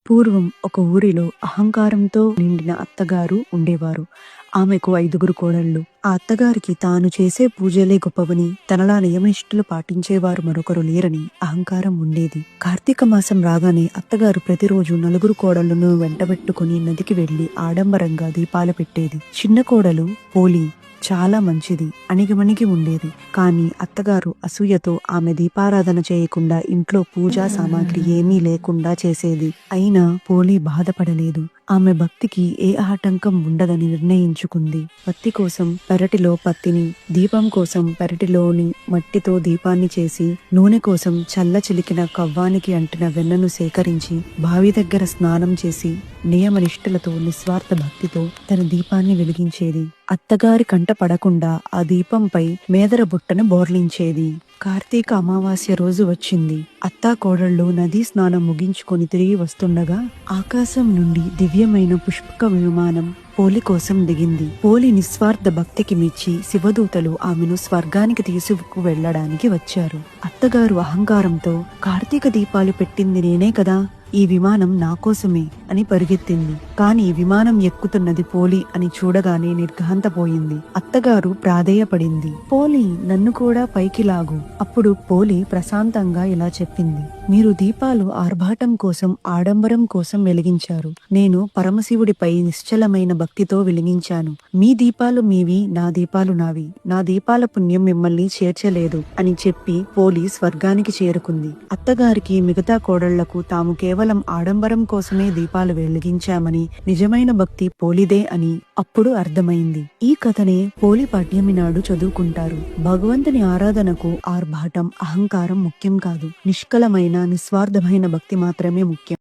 పూర్వం ఒక ఊరిలో అహంకారంతో నిండిన అత్తగారు ఉండేవారు. ఆమెకు 5గురు కోడళ్ళు. ఆ అత్తగారికి తాను చేసే పూజలే గొప్పవని, తనలా నియమనిష్టలు పాటించేవారు మరొకరు లేరని అహంకారం ఉండేది. కార్తీక మాసం రాగానే అత్తగారు ప్రతిరోజు 4 కోడళ్లను వెంటబెట్టుకుని నదికి వెళ్లి ఆడంబరంగా దీపాలు పెట్టేది. చిన్న కోడలు పోలి చాలా మంచిది, అణిగిమణిగి ఉండేది. కానీ అత్తగారు అసూయతో ఆమె దీపారాధన చేయకుండా ఇంట్లో పూజా సామాగ్రి ఏమీ లేకుండా చేసేది. అయినా పోలి బాధపడలేదు. ఆమె భక్తికి ఏ ఆటంకం ఉండదని నిర్ణయించుకుంది. పత్తి కోసం పెరటిలో పత్తిని, దీపం కోసం పెరటిలోని మట్టితో దీపాన్ని చేసి, నూనె కోసం చల్ల చిలికిన కవ్వానికి అంటిన వెన్నను సేకరించి, బావి దగ్గర స్నానం చేసి, నియమనిష్టలతో నిస్వార్థ భక్తితో తన దీపాన్ని వెలిగించేది. అత్తగారి కంట పడకుండా ఆ దీపంపై మేదర బుట్టను బోర్లించేది. కార్తీక అమావాస్య రోజు వచ్చింది. అత్తా కోడళ్ళు నదీ స్నానం ముగించుకొని తిరిగి వస్తుండగా ఆకాశం నుండి దివ్యమైన పుష్పక విమానం పోలి కోసం దిగింది. పోలి నిస్వార్థ భక్తికి మెచ్చి శివదూతలు ఆమెను స్వర్గానికి తీసుకు వెళ్లడానికి వచ్చారు. అత్తగారు అహంకారంతో కార్తీక దీపాలు పెట్టింది నేనే కదా, ఈ విమానం నా కోసమే అని పరిగెత్తింది. కాని విమానం ఎక్కుతున్నది పోలి అని చూడగానే నిర్ఘాంతపోయింది. అత్తగారు ప్రాధేయపడింది, పోలి నన్ను కూడా పైకి లాగు. అప్పుడు పోలి ప్రశాంతంగా ఇలా చెప్పింది, మీరు దీపాలు ఆర్భాటం కోసం, ఆడంబరం కోసం వెలిగించారు. నేను పరమశివుడిపై నిశ్చలమైన భక్తితో వెలిగించాను. మీ దీపాలు మీవి, నా దీపాలు నావి. నా దీపాల పుణ్యం మిమ్మల్ని చేర్చలేదు అని చెప్పి పోలి స్వర్గానికి చేరుకుంది. అత్తగారికి మిగతా కోడళ్లకు తాము కేవలం ఆడంబరం కోసమే దీపాలు వెలిగించామని, నిజమైన భక్తి పోలిదే అని అప్పుడు అర్థమైంది. ఈ కథనే పోలి పాడ్యమి నాడు చదువుకుంటారు. భగవంతుని ఆరాధనకు ఆర్భాటం, అహంకారం ముఖ్యం కాదు. నిష్కలమైన నిస్వార్థమైన భక్తి మాత్రమే ముఖ్యం.